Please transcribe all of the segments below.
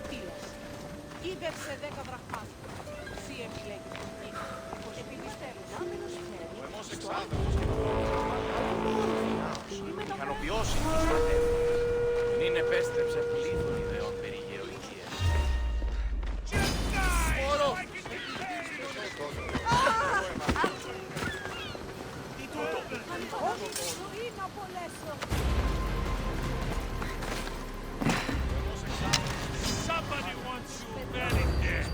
Ατήλας. Ήδευσε 10 δραχμάτων. Εσύ επιλέγεις τον κύριο. Και τι πιστεύεις? Ο αιμός εξάδελφος και το ικανοποιώσει τους πατέρες. Νυν επέστρεψε πλήθων ιδεών περί γεωργίας. Όρο! Τι τούτο! Όχι, ζωή να απολέσω. Somebody wants you very dead.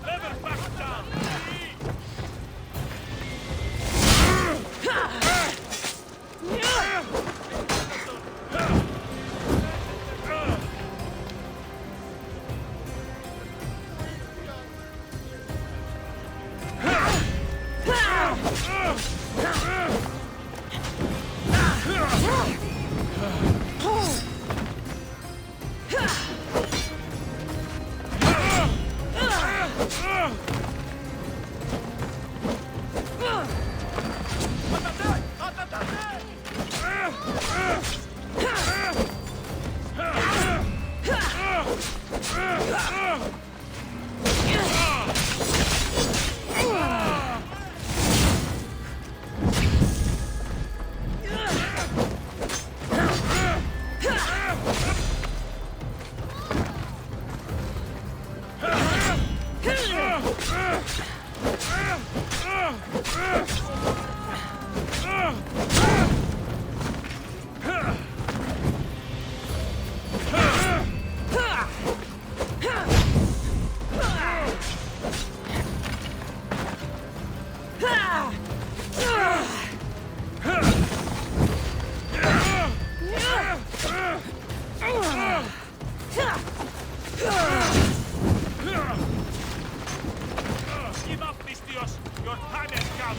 Never back down. Give up, Mistios. Your time has come.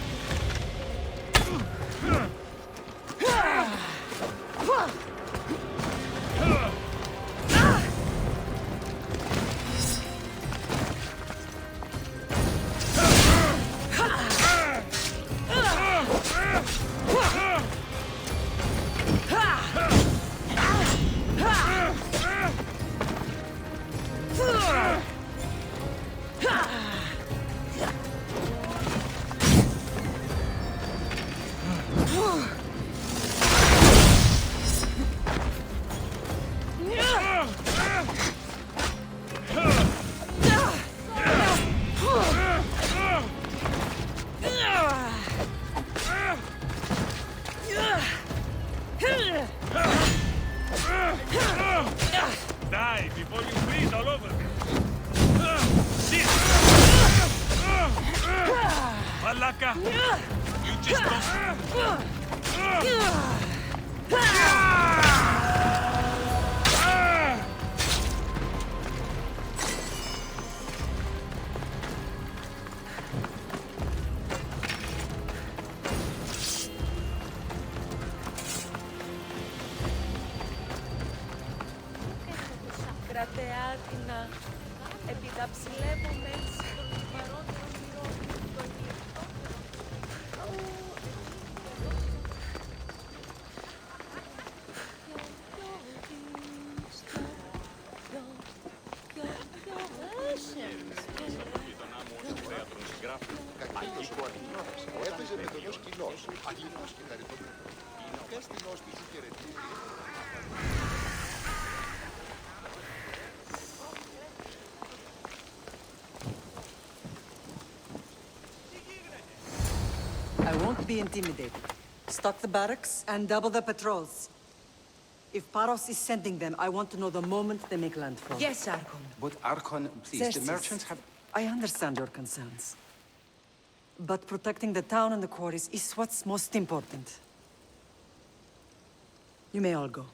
Die before you freeze all over. Sit. Malaka, you just don't... Κρατεάτινα, επί τα ψηλεύομεν των παρότερων μυρών, το Ο έπαιζε με τον ως κοινός, αγγλικός και χαριτωμένος. Και στην όστη του χαιρετίζει. I won't be intimidated. Stock the barracks and double the patrols. If Paros is sending them, I want to know the moment they make landfall. Yes, Archon. But Archon, please, the Xerxes, merchants have... I understand your concerns. But protecting the town and the quarries is what's most important. You may all go.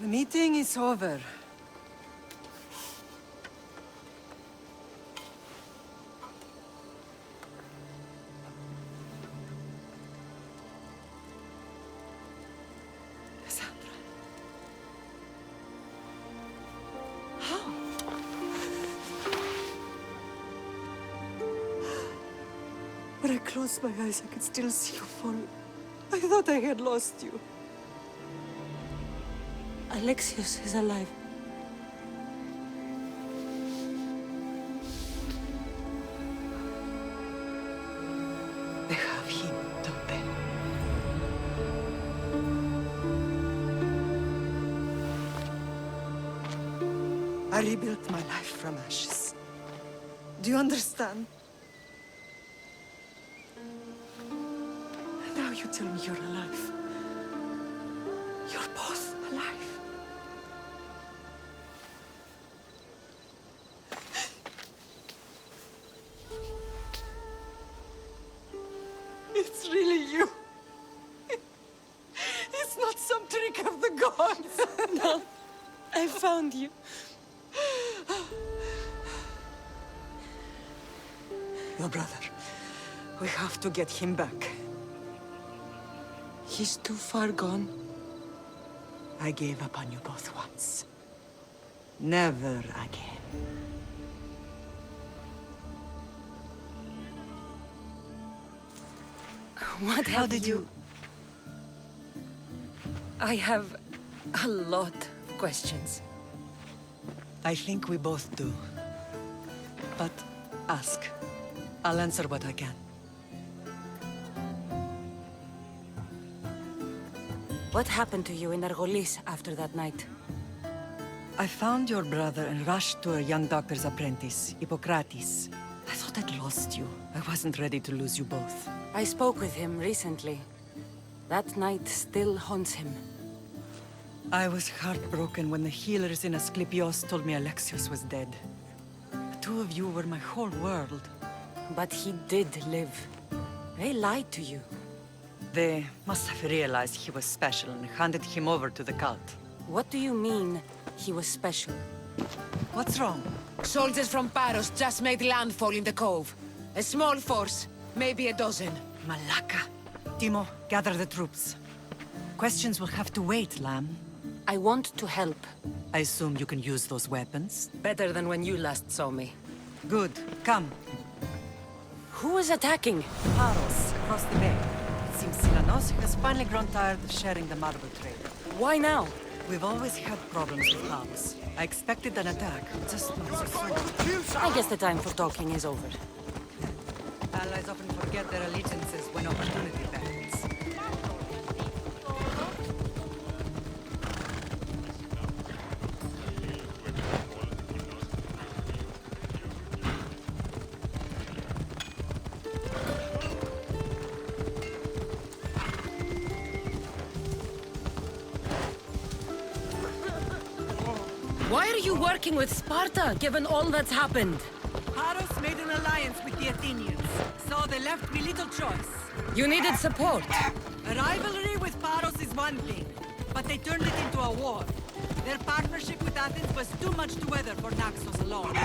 The meeting is over. Kassandra. How? When I closed my eyes, I could still see you fall. I thought I had lost you. Alexios is alive. They have him, don't they? I rebuilt my life from ashes. Do you understand? Now you tell me you're alive. You're both alive. It's really you. It's not some trick of the gods. No, I found you. Your brother. We have to get him back. He's too far gone. I gave up on you both once. Never again. How did you... I have a lot of questions. I think we both do. But ask. I'll answer what I can. What happened to you in Argolis after that night? I found your brother and rushed to a young doctor's apprentice, Hippocrates. I thought I'd lost you. I wasn't ready to lose you both. I spoke with him recently. That night still haunts him. I was heartbroken when the healers in Asclepios told me Alexios was dead. The two of you were my whole world. But he did live. They lied to you. They must have realized he was special and handed him over to the cult. What do you mean, he was special? What's wrong? Soldiers from Paros just made landfall in the cove. A small force, maybe a dozen. Malaka. Timo, gather the troops. Questions will have to wait, Lamb. I want to help. I assume you can use those weapons? Better than when you last saw me. Good. Come. Who is attacking? Paros, across the bay. It seems Silanos has finally grown tired of sharing the marble trade. Why now? We've always had problems with Paros. I expected an attack, just not so soon. I guess the time for talking is over. Allies often forget their allegiances when opportunity beckons. Why are you working with Sparta, given all that's happened? Paros made an alliance with the Athenians, so they left me little choice. You needed support. A rivalry with Paros is one thing, but they turned it into a war. Their partnership with Athens was too much to weather for Naxos alone.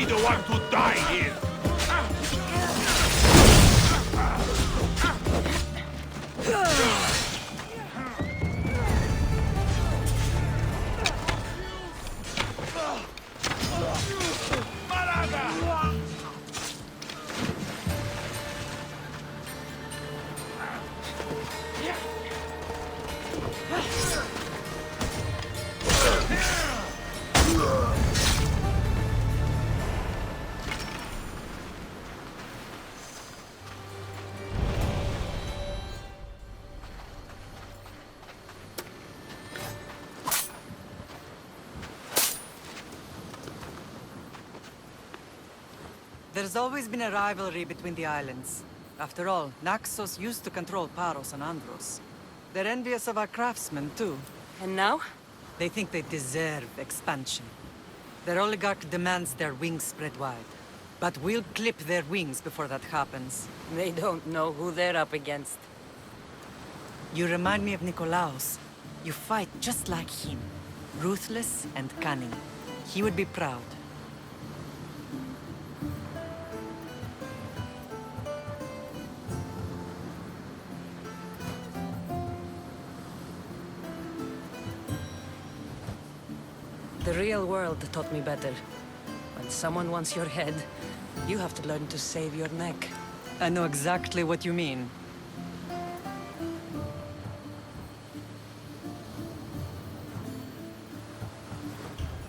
be the one to die here. There's always been a rivalry between the islands. After all, Naxos used to control Paros and Andros. They're envious of our craftsmen, too. And now? They think they deserve expansion. Their oligarch demands their wings spread wide. But we'll clip their wings before that happens. They don't know who they're up against. You remind me of Nikolaos. You fight just like him. Ruthless and cunning. He would be proud. The real world taught me better. When someone wants your head, you have to learn to save your neck. I know exactly what you mean.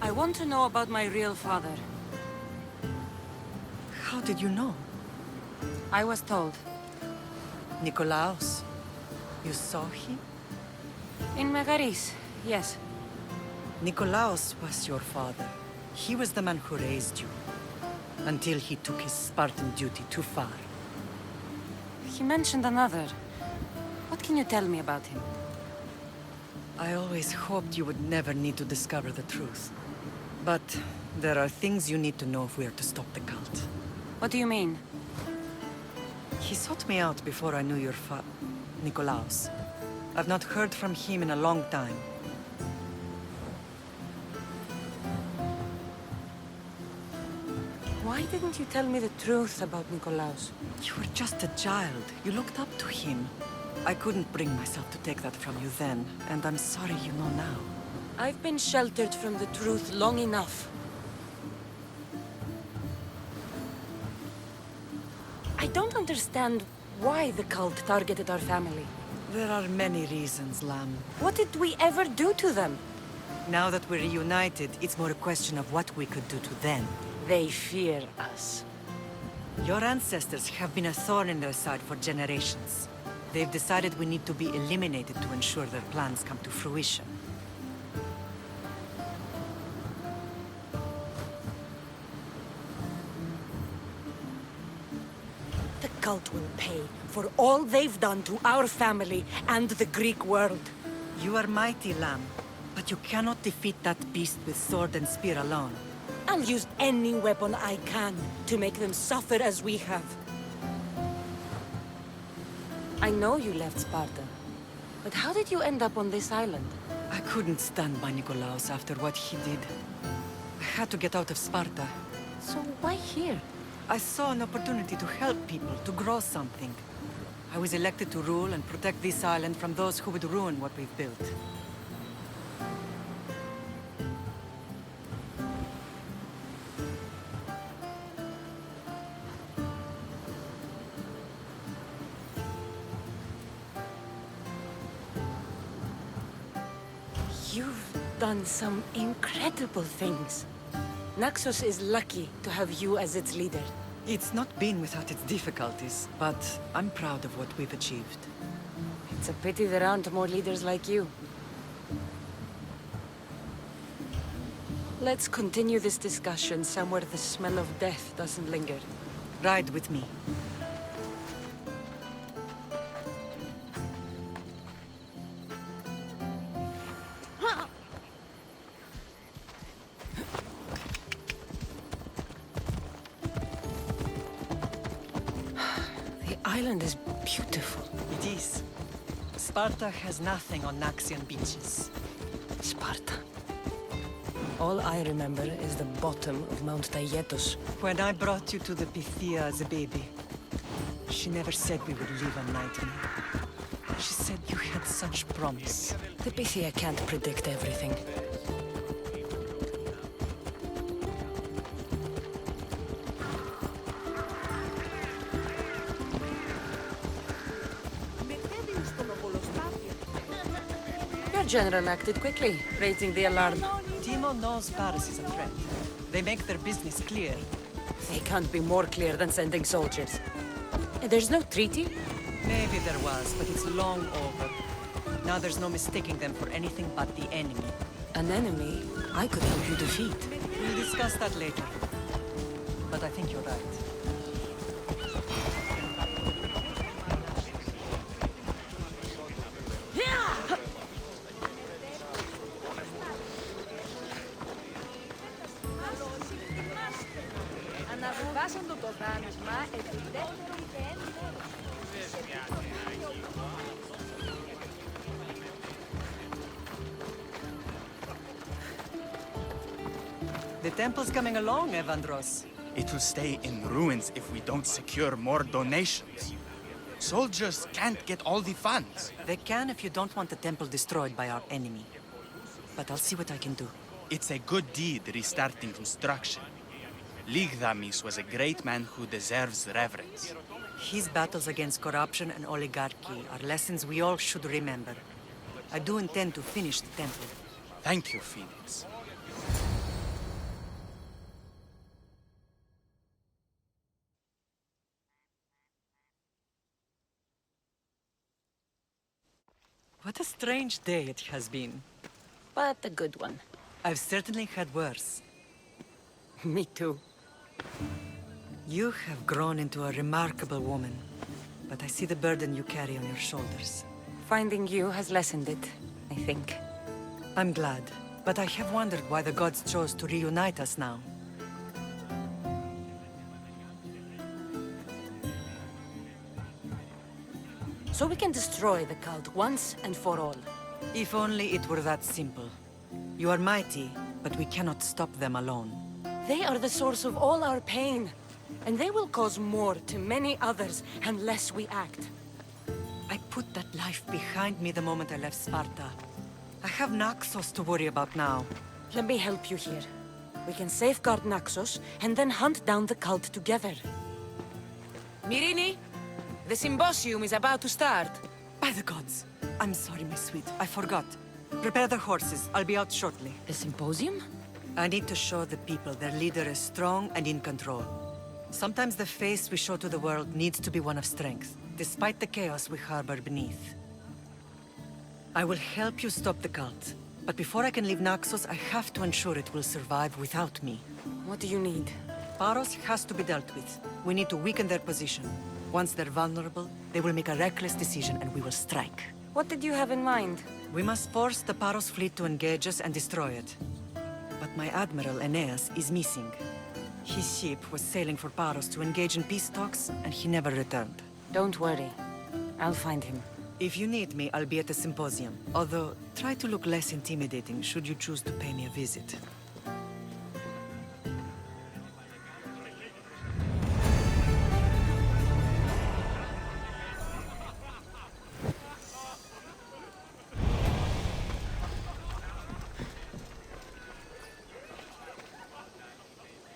I want to know about my real father. How did you know? I was told. Nikolaos. You saw him? In Megaris, yes. Nikolaos was your father. He was the man who raised you. Until he took his Spartan duty too far. He mentioned another. What can you tell me about him? I always hoped you would never need to discover the truth. But there are things you need to know if we are to stop the cult. What do you mean? He sought me out before I knew your Nikolaos. I've not heard from him in a long time. Why didn't you tell me the truth about Nikolaos? You were just a child. You looked up to him. I couldn't bring myself to take that from you then, and I'm sorry you know now. I've been sheltered from the truth long enough. I don't understand why the cult targeted our family. There are many reasons, Lamb. What did we ever do to them? Now that we're reunited, it's more a question of what we could do to them. They fear us. Your ancestors have been a thorn in their side for generations. They've decided we need to be eliminated to ensure their plans come to fruition. The cult will pay for all they've done to our family and the Greek world. You are mighty, Lamb, but you cannot defeat that beast with sword and spear alone. I'll use any weapon I can to make them suffer as we have. I know you left Sparta, but how did you end up on this island? I couldn't stand by Nikolaos after what he did. I had to get out of Sparta. So why here? I saw an opportunity to help people, to grow something. I was elected to rule and protect this island from those who would ruin what we've built. You've done some incredible things. Naxos is lucky to have you as its leader. It's not been without its difficulties, but I'm proud of what we've achieved. It's a pity there aren't more leaders like you. Let's continue this discussion somewhere the smell of death doesn't linger. Ride with me. The island is beautiful. It is. Sparta has nothing on Naxian beaches. Sparta. All I remember is the bottom of Mount Tayetos. When I brought you to the Pythia as a baby, she never said we would live a nightmare. She said you had such promise. The Pythia can't predict everything. Your general acted quickly, raising the alarm. Timo knows Paris is a threat. They make their business clear. They can't be more clear than sending soldiers. There's no treaty? Maybe there was, but it's long over. Now there's no mistaking them for anything but the enemy. An enemy I could help you defeat. We'll discuss that later. But I think you're right. Αναβάσαντο το δάνεισμα επί δεύτερον και εν μέρος. The temple's coming along, Evandros. It will stay in ruins if we don't secure more donations. Soldiers can't get all the funds. They can if you don't want the temple destroyed by our enemy. But I'll see what I can do. It's a good deed restarting construction. Ligdamis was a great man who deserves reverence. His battles against corruption and oligarchy are lessons we all should remember. I do intend to finish the temple. Thank you, Phoenix. What a strange day it has been. But a good one. I've certainly had worse. Me too. You have grown into a remarkable woman, but I see the burden you carry on your shoulders. Finding you has lessened it, I think. I'm glad, but I have wondered why the gods chose to reunite us now. So we can destroy the cult once and for all. If only it were that simple. You are mighty, but we cannot stop them alone. They are the source of all our pain, and they will cause more to many others unless we act. I put that life behind me the moment I left Sparta. I have Naxos to worry about now. Let me help you here. We can safeguard Naxos and then hunt down the cult together. Myrrine, the symposium is about to start. By the gods! I'm sorry, my sweet. I forgot. Prepare the horses. I'll be out shortly. The symposium? I need to show the people their leader is strong and in control. Sometimes the face we show to the world needs to be one of strength, despite the chaos we harbor beneath. I will help you stop the cult, but before I can leave Naxos, I have to ensure it will survive without me. What do you need? Paros has to be dealt with. We need to weaken their position. Once they're vulnerable, they will make a reckless decision and we will strike. What did you have in mind? We must force the Paros fleet to engage us and destroy it. But my admiral, Aeneas, is missing. His ship was sailing for Paros to engage in peace talks, and he never returned. Don't worry. I'll find him. If you need me, I'll be at the symposium. Although, try to look less intimidating should you choose to pay me a visit.